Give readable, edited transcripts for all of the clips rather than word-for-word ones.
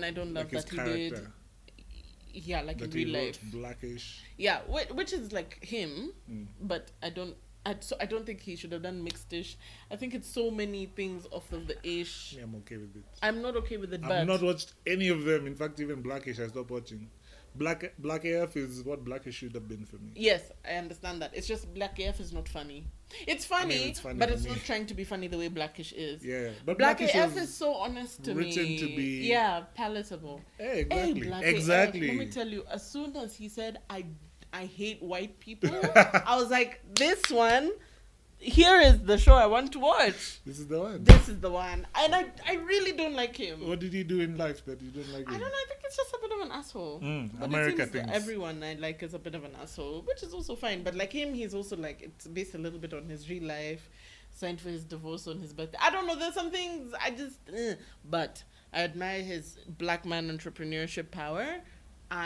and I don't love his that he did. character Yeah, like in that he real wrote, life. Blackish. Yeah, which is like him, but I don't. I don't think he should have done mixed-ish. I think it's so many things off of the ish. Yeah, I'm okay with it. I'm not okay with it, I've but not watched any of them. In fact, even Blackish, I stopped watching. Black AF is what Blackish should have been for me. yes, I understand that. It's just Black AF is not funny. It's funny, it's funny but for it's me. not trying to be funny the way Blackish is. Yeah, but Black Blackish AF was is so honest to me. written to be- yeah, palatable. Hey, exactly. Black Exactly. AF, let me tell you, as soon as he said I hate white people, I was like, this one, here is the show I want to watch. This is the one. This is the one. And I really don't like him. What did he do in life that you don't like I him? don't know, I think it's just a bit of an asshole. But America it seems things. everyone I like is a bit of an asshole, which is also fine. But like him, he's also like, it's based a little bit on his real life, signed for his divorce on his birthday. I don't know, there's some things I just, but I admire his black man entrepreneurship power.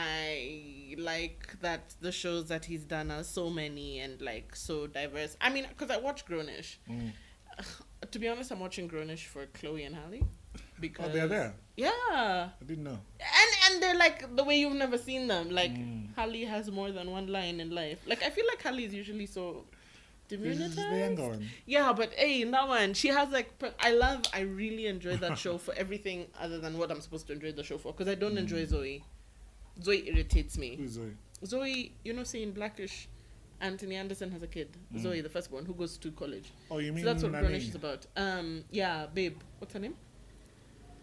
I like that the shows that he's done are so many and like so diverse. I mean, because I watch Grownish. To be honest, I'm watching Grownish for Chloe and Halle. Because Oh, they're there. Yeah. I didn't know. And they're like the way you've never seen them. Like Halle has more than one line in life. Like I feel like Halle is usually so This is the younger diminutive. one. Yeah, but hey, in that one, she has like I really enjoy that show for everything other than what I'm supposed to enjoy the show for. Because I don't enjoy Zoe. Zoe irritates me. Who's Zoe? Zoe, you know, see in Blackish, Anthony Anderson has a kid. Zoe, the firstborn, who goes to college. Oh, you mean So that's what Nani? Grownish is about. Yeah, babe. What's her name?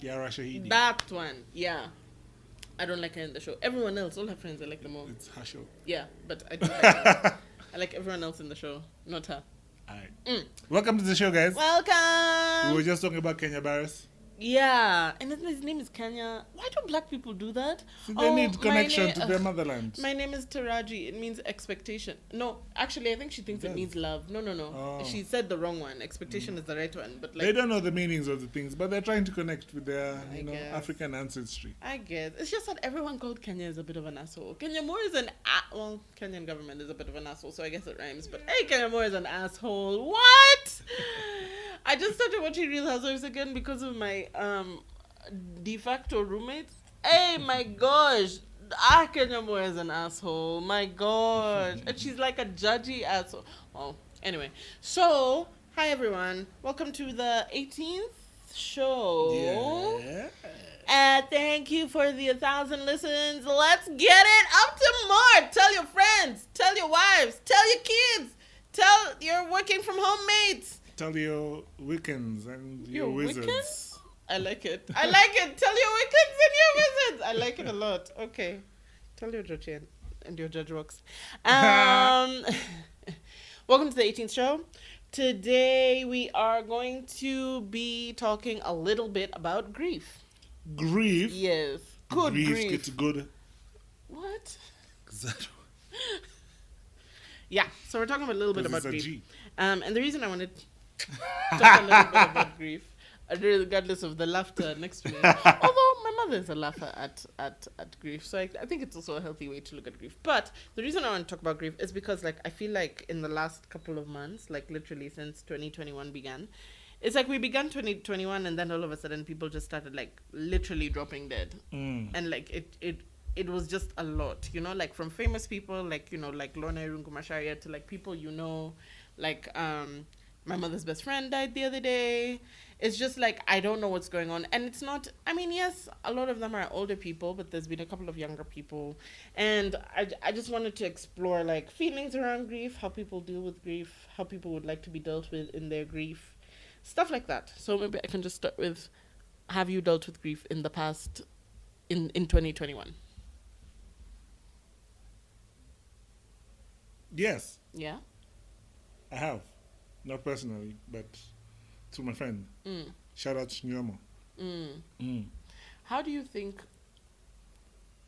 Yara Shahidi. That one. Yeah. I don't like her in the show. Everyone else, all her friends, I like them all. It's her show. Yeah, but I don't like her. I like everyone else in the show, not her. Alright. Welcome to the show, guys. We Welcome. were just talking about Kenya Barris. Yeah, and his name is Kenya. Why do black people do that? So they need my connection na- to their motherland. My name is Taraji. It means expectation. No, actually, I think she thinks It it does. means love. No. Oh. She said the wrong one. Expectation is the right one. But like, They don't know the meanings of the things, but they're trying to connect with their, I guess. African ancestry. I guess it's just that everyone called Kenya is a bit of an asshole. Kenya Moore is well, Kenyan government is a bit of an asshole, so I guess it rhymes. But hey, Kenya Moore is an asshole. What? I just started watching Real Housewives again because of my de facto roommate. Hey, my gosh. Kenya Moore is an asshole. My gosh. And she's like a judgy asshole. Well, anyway. So, hi everyone. Welcome to the 18th show. Yeah. Thank you for the 1,000 listens. Let's get it up to more. Tell your friends. Tell your wives. Tell your kids. Tell your working from home mates. Tell your Wiccans and your wizards. Wiccans? I like it. I like it. Tell your Wiccans and your wizards. I like it a lot. Okay. Tell your Judge and your Judge Rocks. Welcome to the 18th show. Today we are going to be talking a little bit about grief. Grief. Yes. Good grief. It's good. What? Yeah. So we're talking a little bit about It's a grief. G. And the reason I wanted to talk a little bit about grief, regardless of the laughter next to me, although my mother is a laugher at grief, so I think it's also a healthy way to look at grief. But the reason I want to talk about grief is because like I feel like in the last couple of months, like literally since 2021 began, it's like we began 2021 and then all of a sudden people just started like literally dropping dead. And like it was just a lot, you know, like from famous people like, you know, like Lorna Irungu Macharia to like people, you know, like my mother's best friend died the other day. It's just like I don't know what's going on. And it's not, I mean, yes, a lot of them are older people, but there's been a couple of younger people. And I just wanted to explore like feelings around grief, how people deal with grief, how people would like to be dealt with in their grief, stuff like that. So maybe I can just start with, have you dealt with grief in the past, in 2021? Yes, Yeah? I have. Not personally, but to my friend. Shout out to Nyomo. How do you think,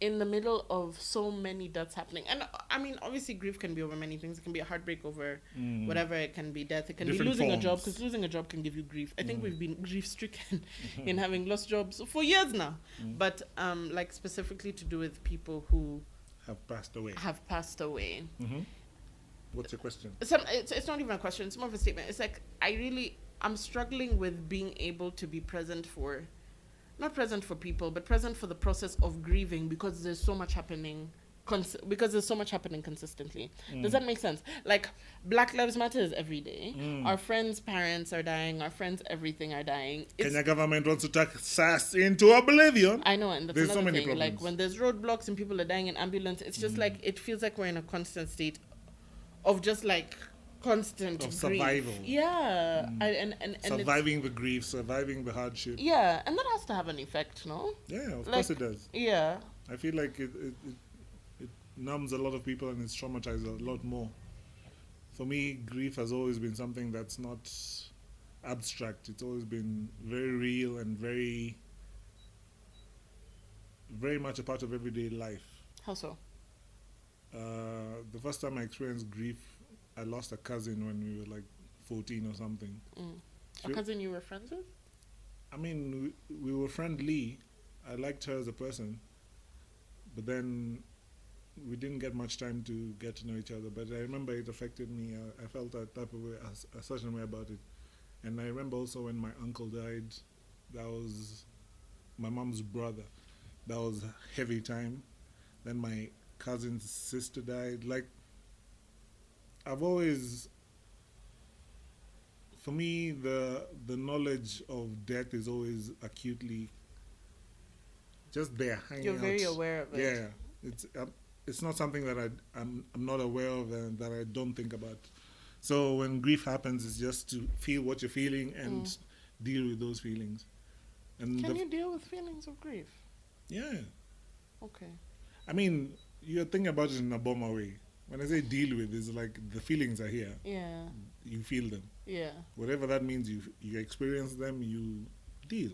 in the middle of so many deaths happening, and I mean, obviously grief can be over many things. It can be a heartbreak over whatever. It can be death. It can Different be losing a job, forms. because losing a job can give you grief. I think we've been grief-stricken in having lost jobs for years now. But like specifically to do with people who Have passed away. have passed away. What's your question? It's not even a question. It's more of a statement. It's like I'm struggling with being able to be present for not present for people, but present for the process of grieving because there's so much happening. Because there's so much happening consistently. Does that make sense? Like, Black Lives Matter is every day. Our friends' parents are dying. Our friends' everything are dying. Kenya government wants to take SARS into oblivion. I know, and that's There's another so many thing. problems. Like, when there's roadblocks and people are dying in ambulance, it's just like, it feels like we're in a constant state of just like constant Of grief. survival. Yeah. And Surviving the grief, surviving the hardship. yeah, and that has to have an effect, no? Yeah, of Like, course it does. Yeah. I feel like it numbs a lot of people and it's traumatized a lot more. For me, grief has always been something that's not abstract. It's always been very real and very, very much a part of everyday life. How so? The first time I experienced grief, I lost a cousin when we were like 14 or something. A cousin you were friends with? I mean, we were friendly. I liked her as a person. But then we didn't get much time to get to know each other. But I remember it affected me. I felt a type of way, a certain way about it. And I remember also when my uncle died, that was my mom's brother. That was a heavy time. Then my cousin's sister died. Like, I've always, for me, the knowledge of death is always acutely just there, hanging You're out. very aware of it. Yeah, it's not something that I'm not aware of and that I don't think about. So when grief happens, it's just to feel what you're feeling and deal with those feelings. And Can you deal with feelings of grief? Yeah, Okay. I mean, you're thinking about it in a bomber way. When I say deal with, it's like the feelings are here. Yeah. You feel them. Yeah. Whatever that means, you experience them, you deal.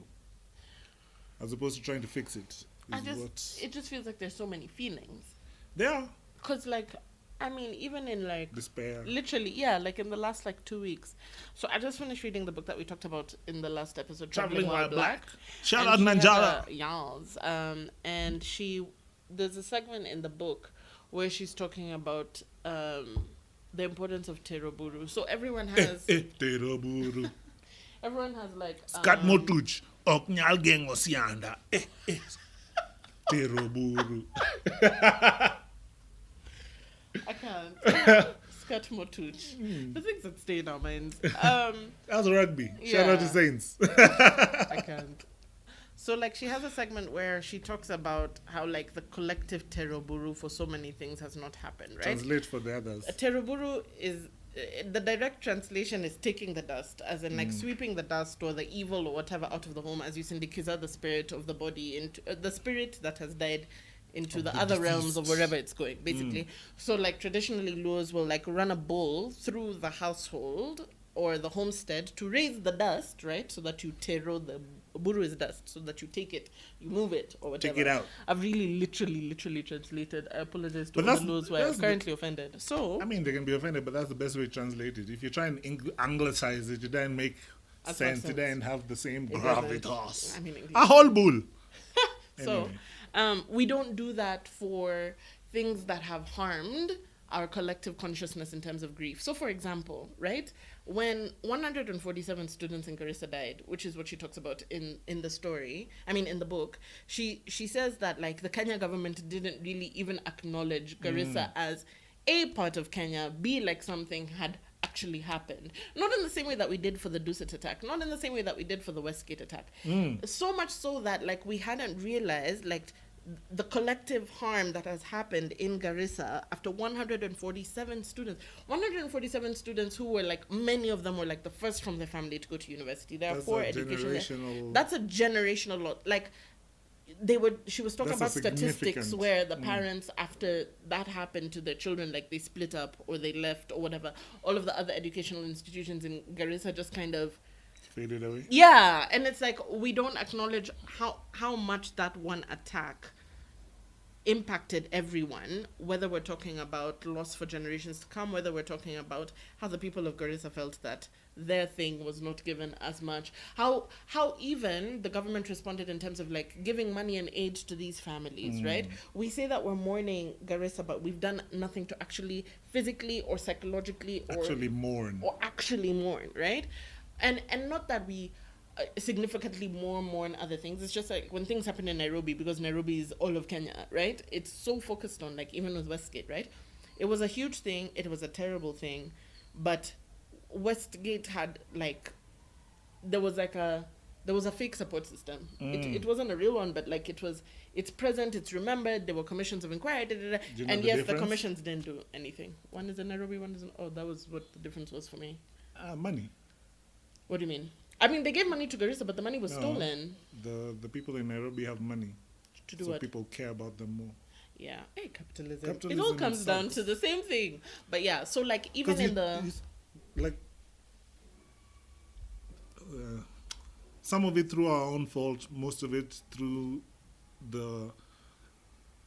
As opposed to trying to fix it. It just feels like there's so many feelings. There are. Cause like, I mean, even in like Despair. literally, yeah, like in the last like 2 weeks. So I just finished reading the book that we talked about in the last episode, Traveling While Black. Shout And out she Nanjala. has and there's a segment in the book where she's talking about the importance of Teroburu. So everyone has Teroburu. everyone has like Skat motuj. Oknyal geng osianda. Teroburu. I can't. Scott Motuch. The things that stay in our minds. That's rugby. Shout out to Yeah. Saints. I can't. So, like, she has a segment where she talks about how, like, the collective Teroburu for so many things has not happened, right? Translate for the others. Teroburu is the direct translation is taking the dust, as in like sweeping the dust or the evil or whatever out of the home, as you syndikiza the spirit of the body into the spirit that has died into Of the the other realms deceased. of wherever it's going, basically. So like traditionally, Luos will like run a bowl through the household or the homestead to raise the dust, right? So that you tero the buru is dust, so that you take it, you move it or whatever. Take it out. I've really literally translated. I apologize to But all that's- the Luos who are that's the- currently offended. So I mean, they can be offended, but that's the best way to translate it. If you try and anglicize it, you then make That's sense. You sense. then have the same It gravitas. I mean, English. A whole bull. So, Anyway. we don't do that for things that have harmed our collective consciousness in terms of grief. So, for example, right, when 147 students in Garissa died, which is what she talks about in the story, I mean, in the book, she says that, like, the Kenya government didn't really even acknowledge Garissa as A, part of Kenya, B, like something had actually happened. Not in the same way that we did for the Dusit attack, not in the same way that we did for the Westgate attack. So much so that, like, we hadn't realized, like, the collective harm that has happened in Garissa after 147 students. 147 students who were, like, many of them were, like, the first from their family to go to university. There are That's 4 a education. generational- That's a generational lot. Like, she was talking about That's a statistics significant- where the parents, after that happened to their children, like they split up or they left or whatever, all of the other educational institutions in Garissa just kind of, Faded away. yeah. And it's like, we don't acknowledge how much that one attack impacted everyone, whether we're talking about loss for generations to come, whether we're talking about how the people of Garissa felt that their thing was not given as much, how even the government responded in terms of, like, giving money and aid to these families, right? We say that we're mourning Garissa, but we've done nothing to actually physically or psychologically Actually mourn. or actually mourn, right? And not that we significantly more in other things. It's just like when things happen in Nairobi, because Nairobi is all of Kenya, right? It's so focused on, like, even with Westgate, right? It was a huge thing. It was a terrible thing, but Westgate had like there was a fake support system. It wasn't a real one, but like it's present, it's remembered. There were commissions of inquiry, and yes, the commissions didn't do anything. One is in Nairobi, one is in. Oh, that was what the difference was for me. Money. What do you mean? I mean, they gave money to Garissa, but the money was stolen. The people in Nairobi have money. To do so what? people care about them more. Yeah. Hey, capitalism. It all comes down to the same thing. But yeah, so like even in some of it through our own fault, most of it through the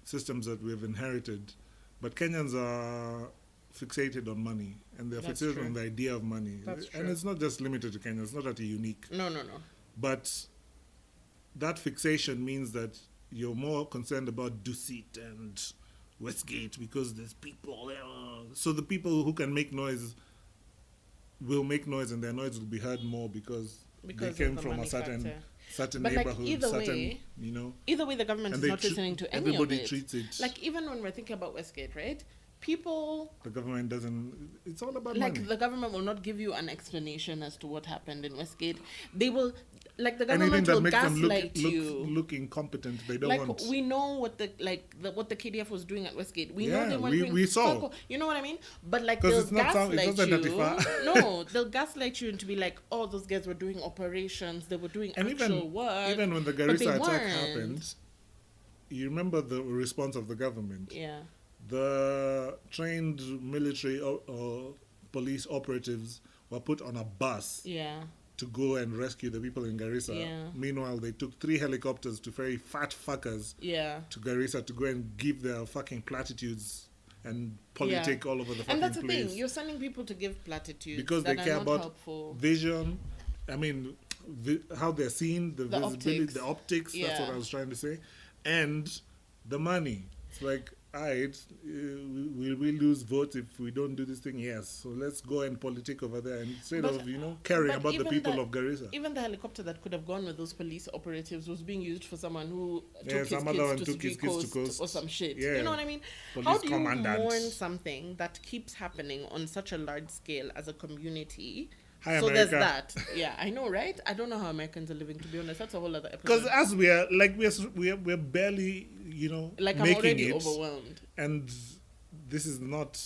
systems that we've inherited. But Kenyans are fixated on money, and they're fixated on the idea of money. And it's not just limited to Kenya. It's not that unique. No. But that fixation means that you're more concerned about Dusit and Westgate because there's people there. So the people who can make noise will make noise, and their noise will be heard more because they came from a certain neighborhood, Either way, the government is not listening to any of it. Everybody treats it. Like, even when we're thinking about Westgate, right? The government doesn't, it's all about money. Like, the government will not give you an explanation as to what happened in Westgate. They will, like, the government will gaslight you. Look incompetent. They don't want. We know what the KDF was doing at Westgate. We know they weren't doing. We saw. You know what I mean? But like, they'll gaslight you. No, they'll gaslight you into be like, oh, those guys were doing operations. They were doing actual work. Even when the Garissa attack happened, you remember the response of the government. Yeah. The trained military or police operatives were put on a bus to go and rescue the people in Garissa. Yeah. Meanwhile, they took 3 helicopters to ferry fat fuckers to Garissa to go and give their fucking platitudes and politic all over the fucking place. And that's the thing. You're sending people to give platitudes because they care about vision. I mean, how they're seen, the visibility, optics. The optics. That's what I was trying to say. And the money. It's like, alright, will we lose votes if we don't do this thing? Yes. So let's go and politic over there instead of caring about the people of Garissa. Even the helicopter that could have gone with those police operatives was being used for someone who took his kids to coast or some shit. Yeah. You know what I mean? Police How do you commandant. mourn something that keeps happening on such a large scale as a community? Hi, so America. there's that. Yeah, I know, right? I don't know how Americans are living, to be honest. That's a whole other episode. Because as we're barely, like, making I'm already it, overwhelmed. And this is not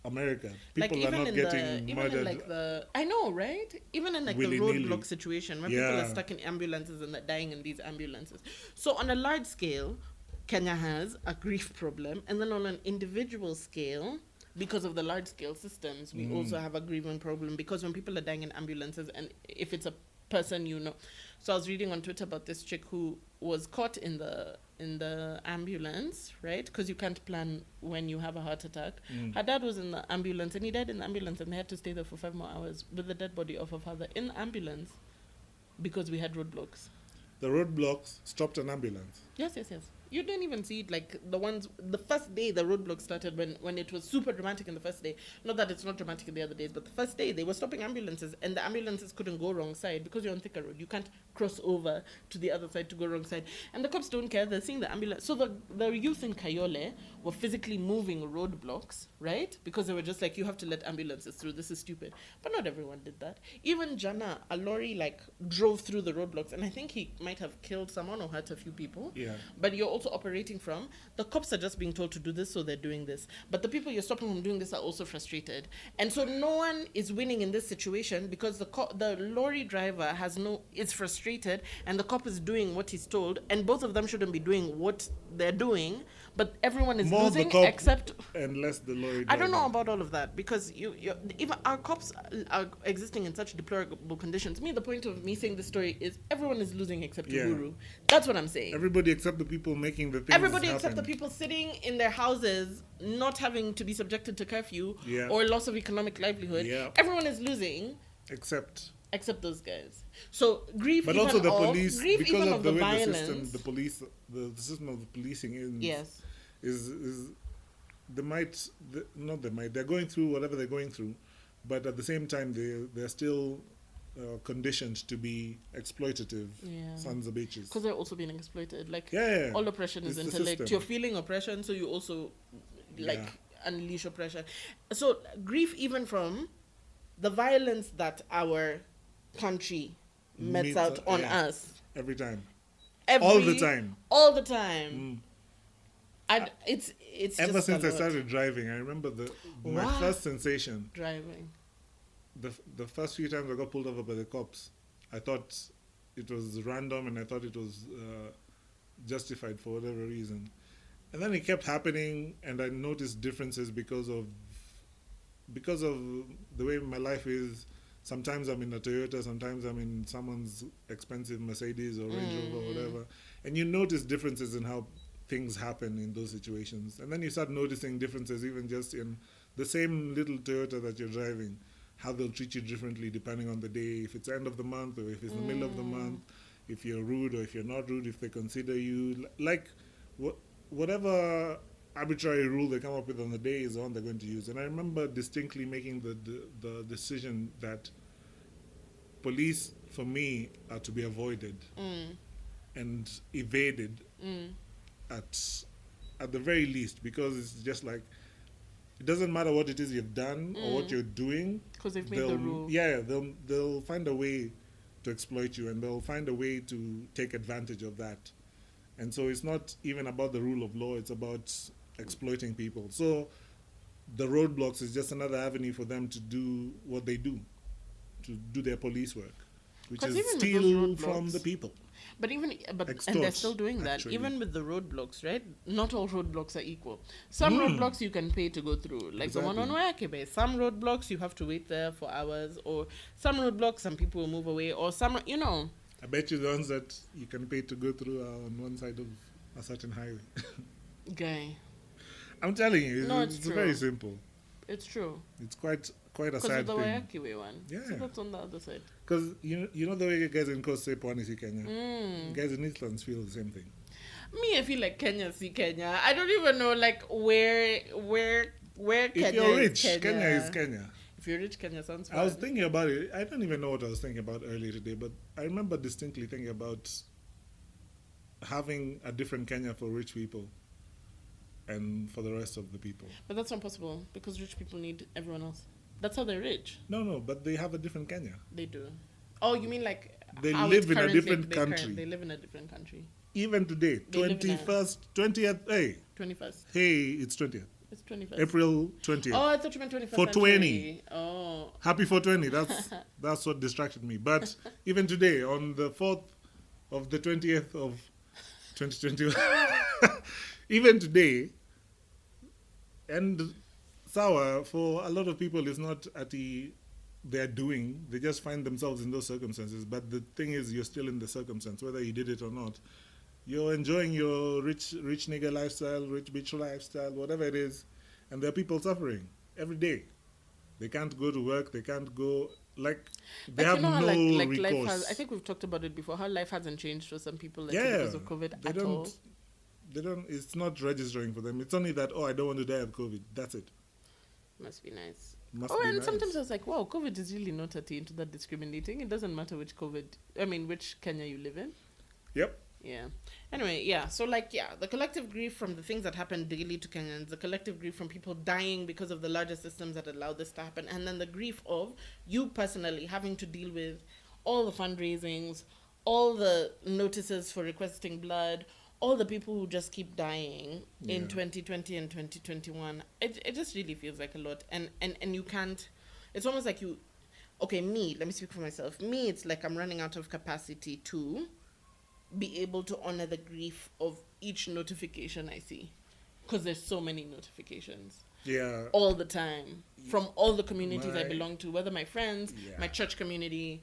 America. People like, are not getting murdered. I know, right? Even in the roadblock situation where people are stuck in ambulances and they're dying in these ambulances. So on a large scale, Kenya has a grief problem, and then on an individual scale, because of the large scale systems, we also have a grieving problem, because when people are dying in ambulances, and if it's a person so I was reading on Twitter about this chick who was caught in the ambulance, right? Because you can't plan when you have a heart attack. Her dad was in the ambulance and he died in the ambulance, and they had to stay there for 5 more hours with the dead body of her father in the ambulance because we had roadblocks. The roadblocks stopped an ambulance. Yes. You didn't even see it, like the first day the roadblock started, when it was super dramatic in the first day. Not that it's not dramatic in the other days, but the first day they were stopping ambulances, and the ambulances couldn't go wrong side because you're on Thika Road. You can't cross over to the other side to go wrong side. And the cops don't care. They're seeing the ambulance. So the youth in Kayole were physically moving roadblocks, right? Because they were just like, you have to let ambulances through. This is stupid. But not everyone did that. Even Jana, a lorry drove through the roadblocks, and I think he might have killed someone or hurt a few people. Yeah. But you're also operating from, the cops are just being told to do this, so they're doing this. But the people you're stopping from doing this are also frustrated. And so no one is winning in this situation because the lorry driver is frustrated, and the cop is doing what he's told, and both of them shouldn't be doing what they're doing, but everyone is More losing the cop except... and less the lorry driver. I don't know about all of that, because even our cops are existing in such deplorable conditions. The point of me saying this story is everyone is losing except Uhuru. That's what I'm saying. Everybody except the people making the things Everybody happen. except the people sitting in their houses, not having to be subjected to curfew or loss of economic livelihood. Yeah. Everyone is losing except those guys. So grief, but also the police, grief because even of the way violence, the system of the policing is they're going through whatever they're going through, but at the same time they're still conditioned to be exploitative Yeah. sons of bitches. Because they're also being exploited. Like, Yeah, all oppression is it's the intellect. system. You're feeling oppression, so you also, like, Yeah. unleash oppression. So, grief, even from the violence that our country mets Meets, out on yeah, us. every time, Every, all the time. All the time. Mm. It's Ever just since a I lot. started driving, I remember my Wow. first sensation. Driving. The first few times I got pulled over by the cops, I thought it was random and I thought it was justified for whatever reason. And then it kept happening, and I noticed differences because of the way my life is. Sometimes I'm in a Toyota, sometimes I'm in someone's expensive Mercedes or Range Rover or whatever, and you notice differences in how things happen in those situations. And then you start noticing differences even just in the same little Toyota that you're driving, how they'll treat you differently depending on the day, if it's end of the month or if it's the middle of the month, if you're rude or if you're not rude, if they consider you like whatever arbitrary rule they come up with on the day is the one they're going to use. And I remember distinctly making the decision that police for me are to be avoided and evaded at the very least, because it's just like it doesn't matter what it is you've done or what you're doing, because they've made the rule. Yeah, they'll find a way to exploit you, and they'll find a way to take advantage of that. And so it's not even about the rule of law, it's about exploiting people. So the roadblocks is just another avenue for them to do what they do, to do their police work, which 'Cause is even with steal those from roadblocks- the people. But and they're Extort, still doing that. actually. Even with the roadblocks, right? Not all roadblocks are equal. Some Mm. roadblocks you can pay to go through, like the one on Wayakebe. Some roadblocks you have to wait there for hours, or some roadblocks some people will move away, or some, I bet you the ones that you can pay to go through are on one side of a certain highway. Guy. I'm telling you, No, it's it's very true. simple. It's true. It's quite a Because sad of the thing. Wayakebe one. Yeah. So that's on the other side. Because you know the way you guys in Coast say Pwani si Kenya. Mm. Guys in Eastlands feel the same thing. Me, I feel like Kenya, see Kenya. I don't even know like where Kenya If you're rich, is Kenya is Kenya. If you're rich, Kenya sounds fun. I was thinking about it. I don't even know what I was thinking about earlier today, but I remember distinctly thinking about having a different Kenya for rich people and for the rest of the people. But that's not possible because rich people need everyone else. That's how they're rich. No, but they have a different Kenya. They do. Oh, you mean like They how live it's in a currently- different they country. They live in a different country. Even today, They live in a- 20th, hey, 21st. hey, it's 20th. It's 21st. April 20th. Oh, I thought you meant 21st. 420. Oh. Happy 420. That's what distracted me. But even today, on the 4th of the 20th of 2021, even today, and sour for a lot of people is not at they're doing. They just find themselves in those circumstances. But the thing is, you're still in the circumstance, whether you did it or not. You're enjoying your rich nigga lifestyle, rich bitch lifestyle, whatever it is, and there are people suffering every day. They can't go to work. They can't go they But have you know how, no like recourse. life has, I think we've talked about it before, how life hasn't changed for some people like Yeah, because of COVID they at don't. all. They don't. It's not registering for them. It's only that I don't want to die of COVID. That's it. Must be nice. Must Oh, be and nice. sometimes I was like, wow, COVID is really not into that discriminating. It doesn't matter which Kenya you live in. Yep. Yeah. Anyway, yeah. So, the collective grief from the things that happen daily to Kenyans, the collective grief from people dying because of the larger systems that allow this to happen, and then the grief of you personally having to deal with all the fundraisings, all the notices for requesting blood, all the people who just keep dying in Yeah. 2020 and 2021. It just really feels like a lot. And you can't, it's almost like you, okay, let me speak for myself. Me, it's like I'm running out of capacity to be able to honor the grief of each notification I see, because there's so many notifications Yeah. all the time from all the communities I My- belong to, whether my friends, Yeah. my church community,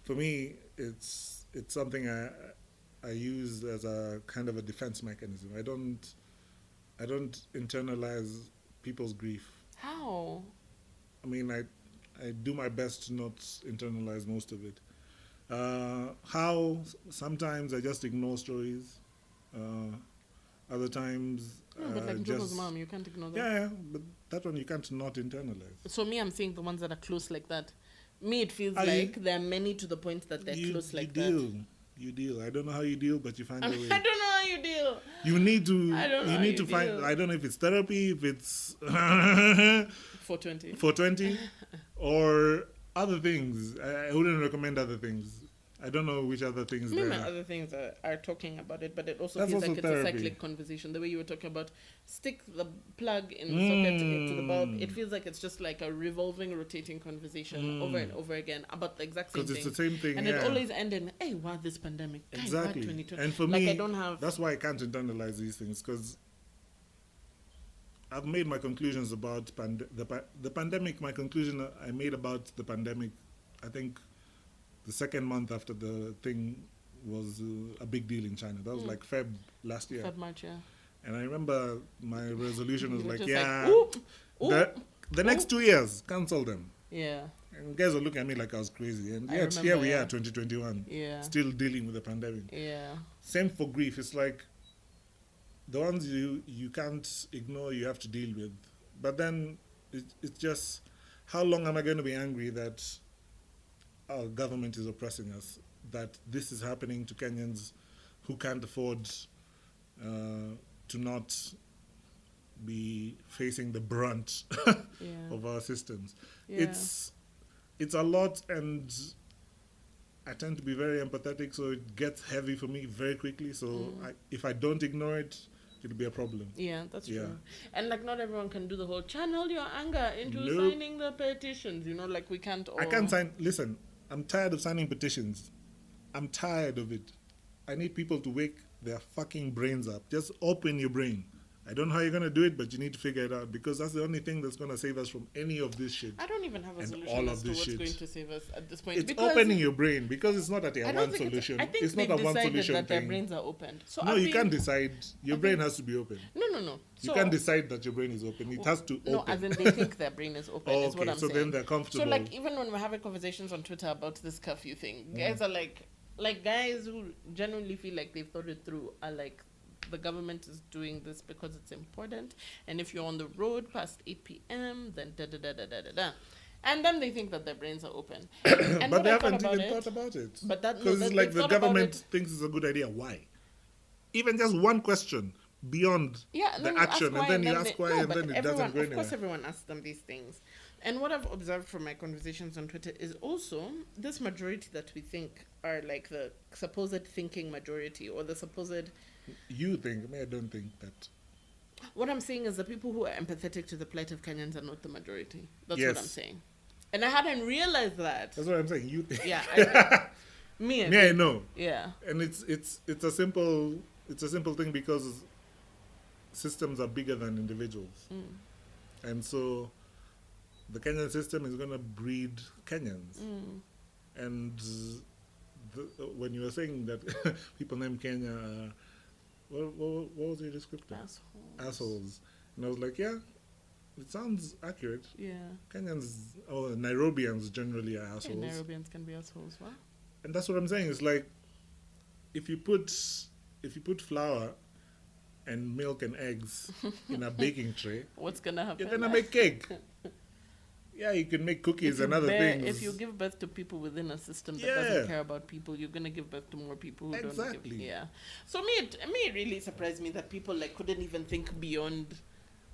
For me, it's something I use as a kind of a defense mechanism. I don't internalize people's grief. how. I mean, I do my best to not internalize most of it. How sometimes I just ignore stories. Other times, No, but like Njogo's just mom, you can't ignore that. yeah, but that one you can't not internalize. So me, I'm saying the ones that are close like that. Me, it feels Are you- like there are many to the point that they're close like that. deal. You deal. I don't know how you deal, but you find I a mean, way. I don't know how you deal. You need to. I don't know You how need you to find. deal. I don't know if it's therapy, if it's 420. 420, or other things. I wouldn't recommend other things. I don't know which other things Maybe there are. other things are talking about it, but it also That's feels also like it's therapy. a cyclic conversation. The way you were talking about stick the plug in the socket to the bulb, it feels like it's just like a revolving, rotating conversation over and over again about the exact same Because thing. it's the same thing, And yeah. it always ends in, hey, wow, this pandemic. Guy, wow, Exactly. 2020. And for like, me, I don't have... that's why I can't internalize these things, because I've made my conclusions about the pandemic. My conclusion I made about the pandemic, I think the second month after the thing was a big deal in China. That was like Feb last year. Feb, March, yeah. And I remember my resolution was You were like, just yeah, ooh, ooh, the next 2 years, cancel them. yeah, And guys were looking at me like I was crazy. And I yet, here remember, we yeah. are, 2021, yeah, still dealing with the pandemic. yeah. Same for grief. It's like the ones you can't ignore, you have to deal with. But then it's just, how long am I going to be angry that our government is oppressing us, that this is happening to Kenyans who can't afford to not be facing the brunt Yeah. of our systems. Yeah. It's a lot, and I tend to be very empathetic, so it gets heavy for me very quickly. So if I don't ignore it, it'll be a problem. Yeah, that's Yeah. true. And like, not everyone can do the whole channel your anger into Nope. signing the petitions. You know, like we can't all. I can't sign. Listen, I'm tired of signing petitions. I'm tired of it. I need people to wake their fucking brains up. Just open your brain. I don't know how you're going to do it, but you need to figure it out, because that's the only thing that's going to save us from any of this shit. I don't even have a And solution all as of to this what's shit. going to save us at this point. It's because opening your brain, because it's not at a I don't one think solution. I think It's they've not a one decided solution that their thing. brains are open. So No, I've you been- can't decide. Your I brain think- has to be open. No. You So, can't decide that your brain is open. It has to open. No, as in they think their brain is open. Oh, Is what okay, I'm so saying. then they're comfortable. So like, even when we're having conversations on Twitter about this curfew thing, guys are like guys who genuinely feel like they've thought it through are like, the government is doing this because it's important, and if you're on the road past 8 p.m., then da da da da da da da. And then they think that their brains are open. And but what they I thought haven't about even it- thought about it. But that- no, because that it's like they've the thought about government it. thinks it's a good idea. Why? Even just one question beyond Yeah, and the then you action, ask why, and then you ask they- why, no, and but then it everyone, doesn't go of course, anywhere. everyone asks them these things. And what I've observed from my conversations on Twitter is also this majority that we think are like the supposed thinking majority, or the supposed... You think? I don't think that. What I'm saying is the people who are empathetic to the plight of Kenyans are not the majority. That's Yes. what I'm saying. And I hadn't realized that. That's what I'm saying. You think? Yeah. Me, Me, I know. Yeah. And it's a simple thing, because systems are bigger than individuals, and so the Kenyan system is going to breed Kenyans. And when you were saying that people named Kenya, what was your descriptor? Assholes. And I was like, yeah, it sounds accurate. Yeah. Kenyans or Nairobians generally are Yeah, assholes. Nairobians can be assholes, what? And that's what I'm saying. It's like, if you put flour and milk and eggs in a baking tray, What's gonna happen? you're gonna make cake. Yeah, you can make cookies and other things. If you give birth to people within a system that Yeah. doesn't care about people, you're gonna give birth to more people who don't give. Exactly. Yeah. So it really surprised me that people like couldn't even think beyond.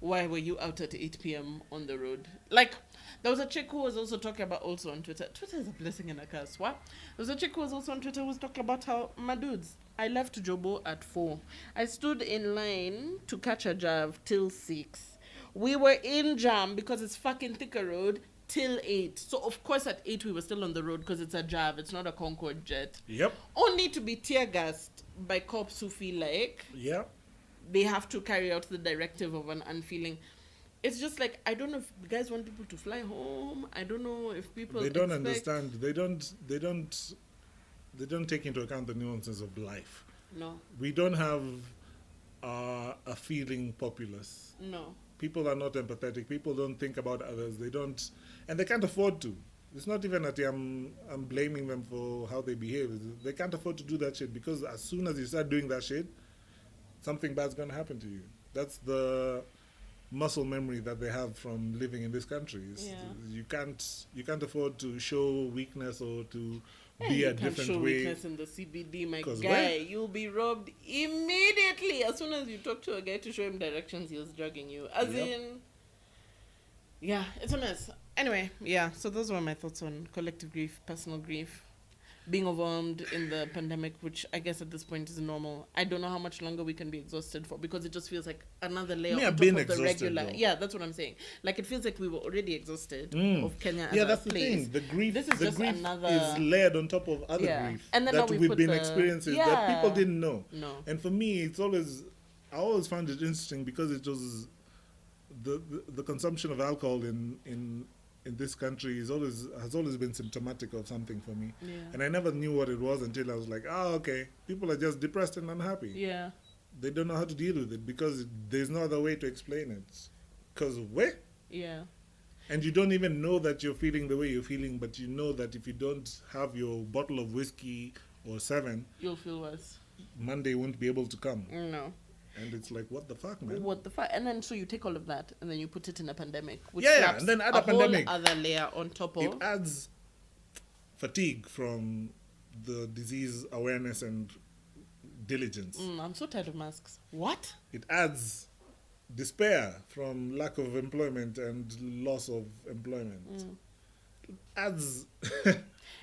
Why were you out at 8 p.m. on the road? Like, there was a chick who was also talking about, also on Twitter. Twitter is a blessing and a curse. What? There was a chick who was also on Twitter who was talking about how, my dudes, I left Jobo at 4. I stood in line to catch a Jav till 6. We were in jam because it's fucking Thika Road till 8. So, of course, at 8 we were still on the road because it's a Jav. It's not a Concorde jet. Yep. Only to be tear-gassed by cops who feel like Yep. they have to carry out the directive of an unfeeling. It's just like, I don't know if you guys want people to fly home. I don't know if people They don't expect- understand. They don't take into account the nuances of life. No, We don't have a feeling populace. no. People are not empathetic. People don't think about others. They don't, and they can't afford to. It's not even that I'm blaming them for how they behave. They can't afford to do that shit, because as soon as you start doing that shit, something bad's going to happen to you. That's the muscle memory that they have from living in this country. You can't afford to show weakness or to be you a can't different show way. weakness in the CBD, my 'Cause guy. where? You'll be robbed immediately as soon as you talk to a guy to show him directions. He was drugging you, as Yep. in. Yeah, it's a mess. Anyway, yeah. So those were my thoughts on collective grief, personal grief, being overwhelmed in the pandemic, which I guess at this point is normal. I don't know how much longer we can be exhausted for, because it just feels like another layer Me, on I've top been of the exhausted, regular. though. Yeah, that's what I'm saying. Like it feels like we were already exhausted of Kenya as Yeah, a that's the place. thing. The grief, This is the just grief another- is layered on top of other Yeah. grief And then that now we we've put been the- experiencing that Yeah. people didn't know. No. And for me, I always found it interesting because it was the consumption of alcohol in this country has always been symptomatic of something for me. Yeah. And I never knew what it was until I was like, oh, okay, people are just depressed and unhappy. Yeah. They don't know how to deal with it because there's no other way to explain it. Because where? Yeah. And you don't even know that you're feeling the way you're feeling, but you know that if you don't have your bottle of whiskey or 7, You'll feel worse. Monday won't be able to come. No. And it's like, what the fuck, man? What the fuck? And then so you take all of that and then you put it in a pandemic, which Yeah, slaps and then add a a pandemic. whole other layer on top of. It adds fatigue from the disease awareness and diligence. I'm so tired of masks. What? It adds despair from lack of employment and loss of employment. It adds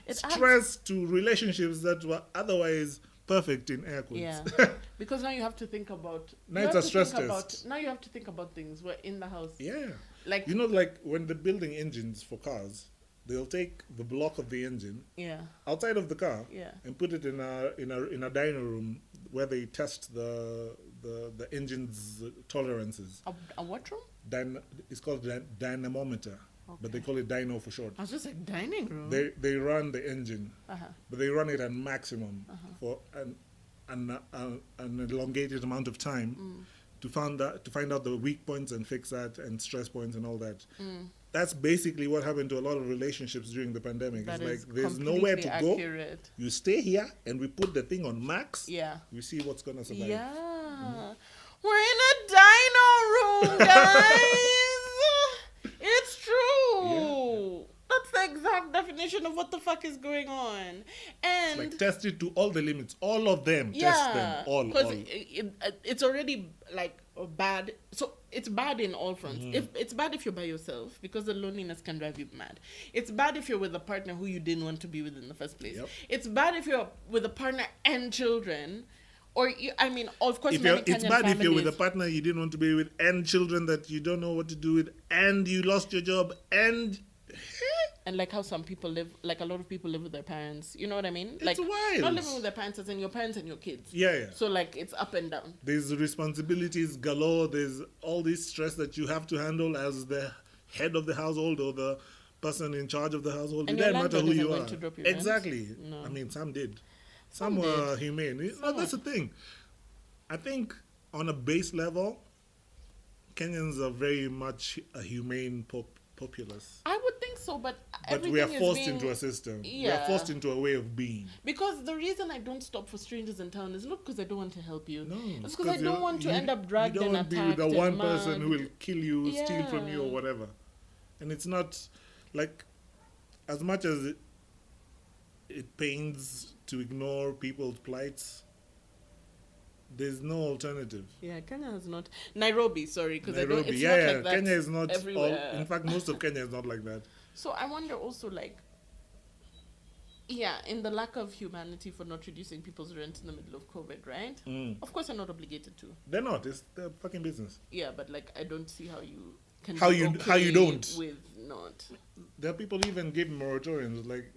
It stress to relationships that were otherwise perfect in air quotes. Yeah. Because now you have to think about. Now you it's have a to stress think test. now you have to think about things. We're in the house. Yeah. Like. You know, like when they're building engines for cars, they'll take the block of the engine Yeah. outside of the car Yeah. and put it in a dining room where they test the engine's tolerances. A what room? It's called dynamometer, but they call it dyno for short. I was just like dining room. They run the engine, Uh-huh. but they run it at maximum for an elongated amount of time to find out the weak points and fix that, and stress points and all that. That's basically what happened to a lot of relationships during the pandemic. That it's is like there's nowhere to go. accurate. You stay here and we put the thing on max. Yeah. We see what's gonna survive. Yeah. We're in a dino room, guys. It's true. Yeah. That's the exact definition of what the fuck is going on. And Like test it to all the limits, all of them. Test them all. because it's already like bad. So it's bad in all fronts. If it's bad if you're by yourself, because the loneliness can drive you mad. It's bad if you're with a partner who you didn't want to be with in the first place. Yep. It's bad if you're with a partner and children. Or of course, It's many bad Kenyan if you're with a families- partner you didn't want to be with, and children that you don't know what to do with, and you lost your job, and And like how some people live, like a lot of people live with their parents. You know what I mean? It's like wild. not living with their parents, as in your parents and your kids. yeah. So like it's up and down. There's responsibilities galore. There's all this stress that you have to handle as the head of the household or the person in charge of the household. And It your doesn't matter landlord who isn't you going are. to drop your rent? Exactly. No. I mean, some did. Some were humane. That's the thing. I think on a base level, Kenyans are very much a humane populace. I would think so, but But we are everything is forced being- into a system. We Yeah. are forced into a way of being. Because the reason I don't stop for strangers in town is not because I don't want to help you. No, It's because I don't want to end up dragged You don't and want to be attacked with the one and person who mugged. will kill you, steal from you, Yeah. or whatever. And it's not like, as much as it pains to ignore people's plights, there's no alternative. Yeah, Kenya has not. Nairobi, sorry, because I don't. Nairobi, It's yeah, not yeah. like that Kenya is not all. everywhere. In fact, most of Kenya is not like that. So I wonder also, like, yeah, in the lack of humanity for not reducing people's rent in the middle of COVID, right? Of course, I'm not obligated to. They're not. It's their fucking business. Yeah, but like, I don't see how you can. How be you okay don't. with not. There are people even give moratoriums. Like,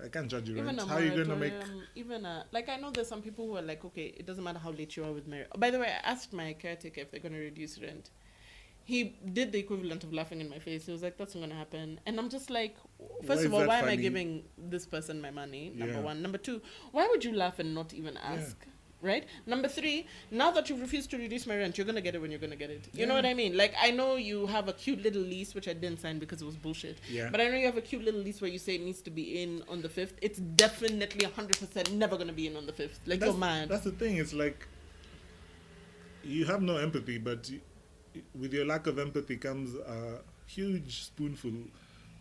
I can't judge you, Even rent. a How are you going to make? moratorium, even a like, I know there's some people who are like, okay, it doesn't matter how late you are with my. By the way, I asked my caretaker if they're going to reduce rent. He did the equivalent of laughing in my face. He was like, "That's not gonna happen." And I'm just like, first Why of is all, that why am I funny? giving this person my money? Number Yeah. one. Number two, why would you laugh and not even ask? Right? Number three, now that you've refused to reduce my rent, you're gonna get it when you're gonna get it. You know Yeah. what I mean? Like, I know you have a cute little lease, which I didn't sign because it was bullshit. Yeah. But I know you have a cute little lease where you say it needs to be in on the 5th. It's definitely 100% never gonna be in on the 5th. Like, you're mad. That's the thing. It's like, you have no empathy, but with your lack of empathy comes a huge spoonful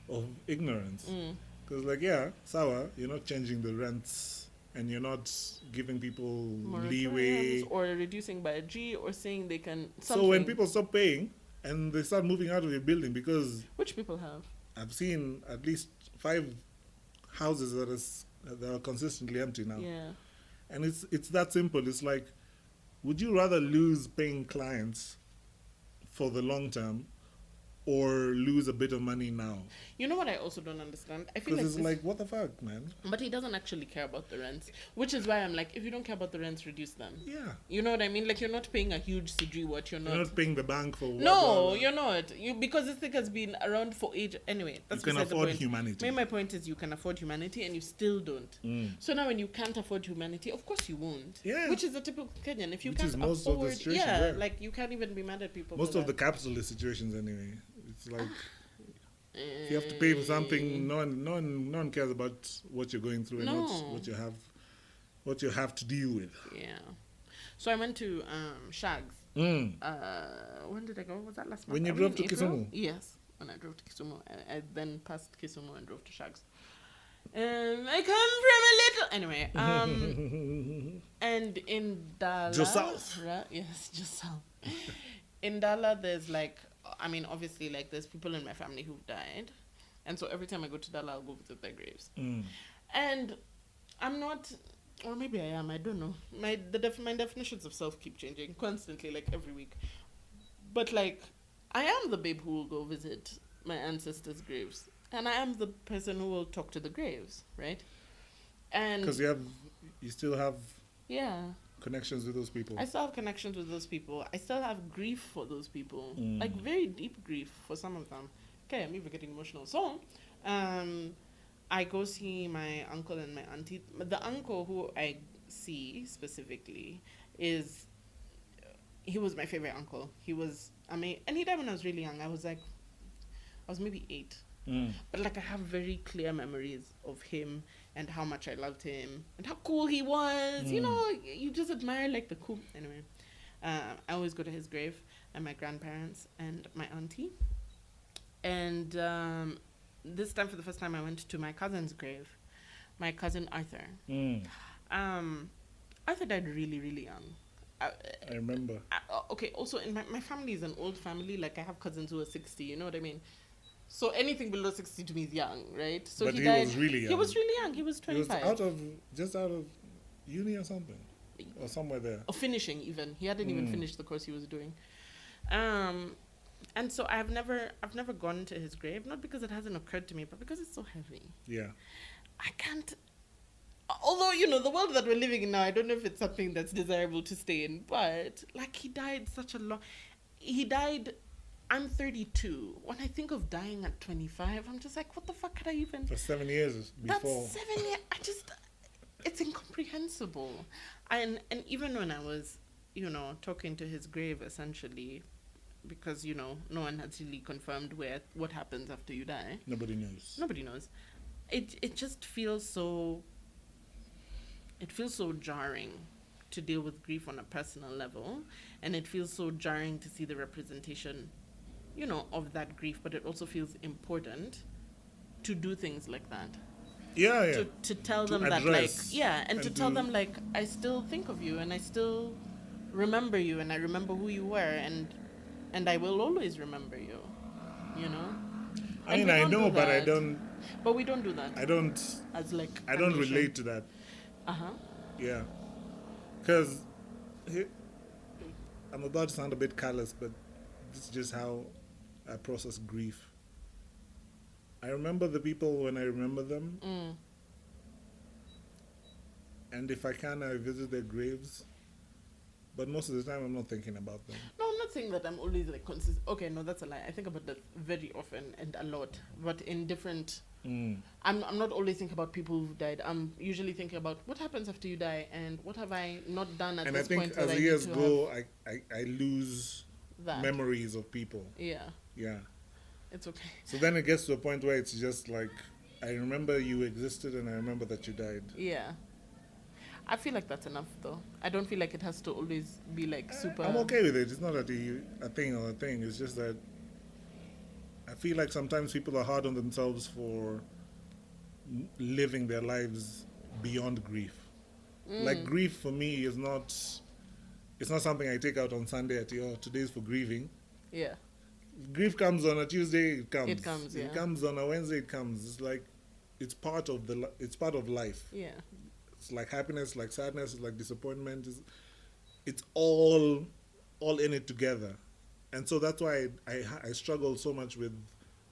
of ignorance. Mm. Because, like, yeah, sour, you're not changing the rents and you're not giving people Moratoriums leeway. or reducing by a G or saying they can So when something, people stop paying and they start moving out of your building, because which people have. I've seen at least 5 houses that are consistently empty now. Yeah. And it's that simple. It's like, would you rather lose paying clients for the long term or lose a bit of money now? You know what I also don't understand? I feel Because like it's this, like, what the fuck, man? but he doesn't actually care about the rents, which is why I'm like, if you don't care about the rents, reduce them. Yeah. You know what I mean? Like, you're not paying a huge CG what you're You're not paying the bank for what? No, you're not. You because this thing has been around for age. Anyway, that's You can beside the afford point. humanity. My point is you can afford humanity and you still don't. So now when you can't afford humanity, of course you won't. Yeah. Which is a typical Kenyan. If you Which can't is most of the afford, situations, yeah, yeah. like you can't even be mad at people. Most for of the that. capitalist situations, anyway. It's like, if you have to pay for something, no one cares about what you're going through and No. what you have to deal with. Yeah. So I went to Shags. Mm. When did I go? Was that last month? When you Are we drove in to April? Kisumu? Yes, when I drove to Kisumu. I then passed Kisumu and drove to Shags. I come from a little... Anyway, and in Dala... Just south. Right? Yes, just south. In Dala, there's like... I mean, obviously, like, there's people in my family who've died. And so every time I go to Dala, I'll go visit their graves. Mm. And I'm not... Or maybe I am, I don't know. My definitions of self keep changing constantly, like every week. But like, I am the babe who will go visit my ancestors' graves. And I am the person who will talk to the graves, right? And Because you still have yeah, connections with those people. I still have connections with those people. I still have grief for those people. Mm. Like very deep grief for some of them. Okay, I'm even getting emotional. So, I go see my uncle and my auntie. The uncle who I see specifically he was my favorite uncle. He was amazing. And he died when I was really young. I was maybe 8. Mm. But like I have very clear memories of him and how much I loved him and how cool he was. You know, you just admire like the cool. Anyway, I always go to his grave and my grandparents and my auntie. And this time, for the first time, I went to my cousin's grave, my cousin Arthur. Mm. Arthur died really, really young. I remember. Okay, also, in my family is an old family. Like, I have cousins who are 60, you know what I mean? So anything below 60 to me is young, right? So But he he died. was really young. He was really young. He was He was 25. just out of uni or something. Or somewhere there. Or finishing, even. He hadn't even finished the course he was doing. And so I've never gone to his grave, not because it hasn't occurred to me, but because it's so heavy. Yeah. I can't. Although, you know, the world that we're living in now, I don't know if it's something that's desirable to stay in, but like he died such a long. He died. I'm 32. When I think of dying at 25, I'm just like, what the fuck could I even? For 7 years before. That's 7 years. It's incomprehensible. And even when I was, you know, talking to his grave, essentially, because, you know, no one has really confirmed what happens after you die. Nobody knows. Nobody knows. It just feels so. It feels so jarring to deal with grief on a personal level, and it feels so jarring to see the representation, you know, of that grief. But it also feels important to do things like that. Yeah, yeah. To tell To them that, like, address yeah, and to and tell to- them, like, I still think of you, and I still remember you, and I remember who you were, and I will always remember you, you know. I And mean, we I don't know, do but I that. don't. But we don't do that I don't. as like. I a don't nation. relate to that. Uh-huh. Yeah, because I'm about to sound a bit callous, but this is just how I process grief. I remember the people when I remember them, Mm. and if I can, I visit their graves. But most of the time, I'm not thinking about them. No, I'm not saying that I'm always like consistent. Okay, no, that's a lie. I think about that very often and a lot, but in different. I'm not always thinking about people who died. I'm usually thinking about what happens after you die and what have I not done at And I this think point as that I the need years to go, I lose have that. memories of people. Yeah, Yeah. it's okay. So then it gets to a point where it's just like, I remember you existed and I remember that you died. Yeah. I feel like that's enough, though. I don't feel like it has to always be like super. I'm okay with it. It's not a thing or a thing. It's just that I feel like sometimes people are hard on themselves for living their lives beyond grief. Like grief for me is not. It's not something I take out on Sunday at today's for grieving. Yeah. Grief comes on a Tuesday. It comes. It comes. Yeah. It comes on a Wednesday. It comes. It's like it's part of it's part of life. Yeah. It's like happiness, like sadness, it's like disappointment. It's all in it together, and so that's why I struggle so much with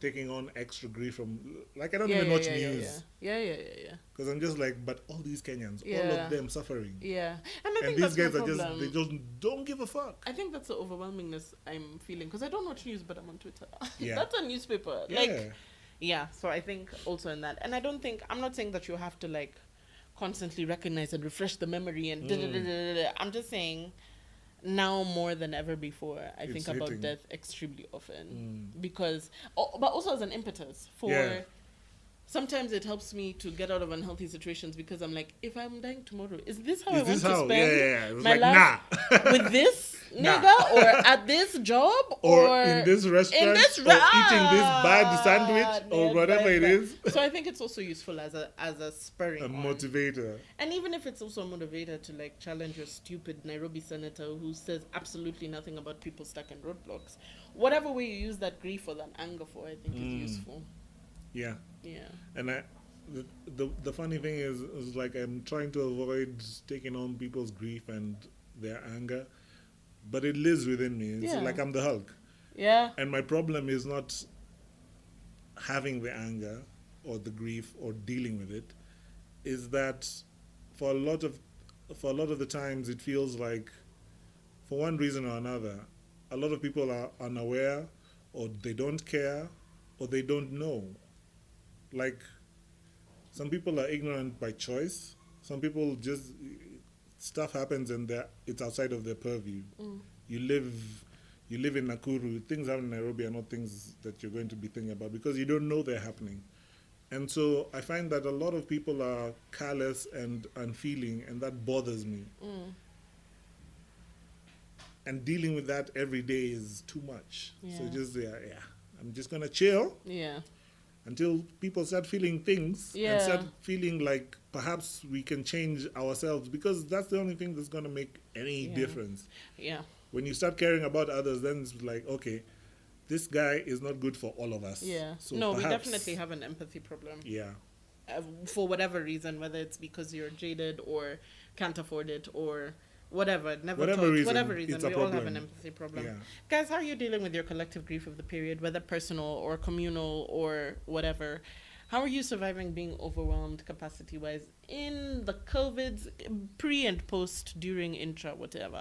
taking on extra grief from, like, I don't even watch news. Yeah. Because I'm just like, but all these Kenyans, all Yeah. of them suffering. Yeah. And I think And these that's guys my are just, problem. they just don't give a fuck. I think that's the overwhelmingness I'm feeling because I don't watch news, but I'm on Twitter. Yeah. That's a newspaper. Yeah. Like, yeah. So I think also in that, and I'm not saying that you have to like constantly recognize and refresh the memory and I'm just saying now more than ever before I It's think about hitting. death extremely often because but also as an impetus for Yeah. sometimes it helps me to get out of unhealthy situations because I'm like, if I'm dying tomorrow, is this how Is I want this to how? spend Yeah. It was my like, life with this Nah. nigga or at this job or in this restaurant, or eating this bad sandwich, or whatever it is. So I think it's also useful as a spurring A on. motivator. And even if it's also a motivator to like challenge your stupid Nairobi senator who says absolutely nothing about people stuck in roadblocks, whatever way you use that grief or that anger for, I think is useful. Yeah. Yeah. And the funny thing is like I'm trying to avoid taking on people's grief and their anger, but it lives within me. It's Yeah. like I'm the Hulk. Yeah. And my problem is not having the anger or the grief or dealing with it, is that for a lot of the times it feels like, for one reason or another, a lot of people are unaware, or they don't care, or they don't know. Like, some people are ignorant by choice. Some people just, stuff happens and it's outside of their purview. You live in Nakuru. Things happen in Nairobi are not things that you're going to be thinking about because you don't know they're happening. And so I find that a lot of people are callous and unfeeling, and that bothers me. And dealing with that every day is too much. So just, I'm just going to chill. Yeah. Until people start feeling things Yeah. and start feeling like perhaps we can change ourselves, because that's the only thing that's going to make any difference. Yeah. When you start caring about others, then it's like, okay, this guy is not good for all of us. Yeah. So No, we perhaps- definitely have an empathy problem. Yeah. For whatever reason, whether it's because you're jaded or can't afford it or whatever, Whatever reason, it's a we all have problem. an empathy problem. Yeah. Guys, how are you dealing with your collective grief of the period, whether personal or communal or whatever? How are you surviving being overwhelmed capacity-wise in the COVIDs, pre and post, during, intra, whatever?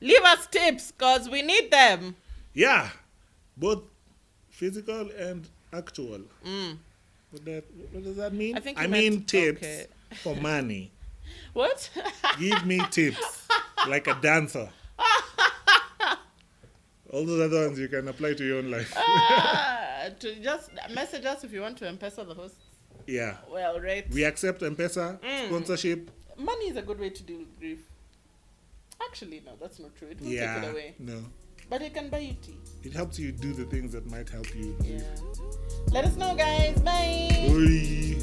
Leave us tips, because we need them. Yeah. Both physical and actual. What does that mean? I think I you mean meant- tips okay. for money. What? Give me tips like a dancer. All those other ones you can apply to your own life. To just message us if you want to M-Pesa the hosts. Yeah. Well, right. We accept M-Pesa, sponsorship. Money is a good way to deal with grief. Actually, no, that's not true. It will take Yeah. it away. No. But it can buy you tea. It helps you do the things that might help you. Yeah. Let us know, guys. Bye. Oi.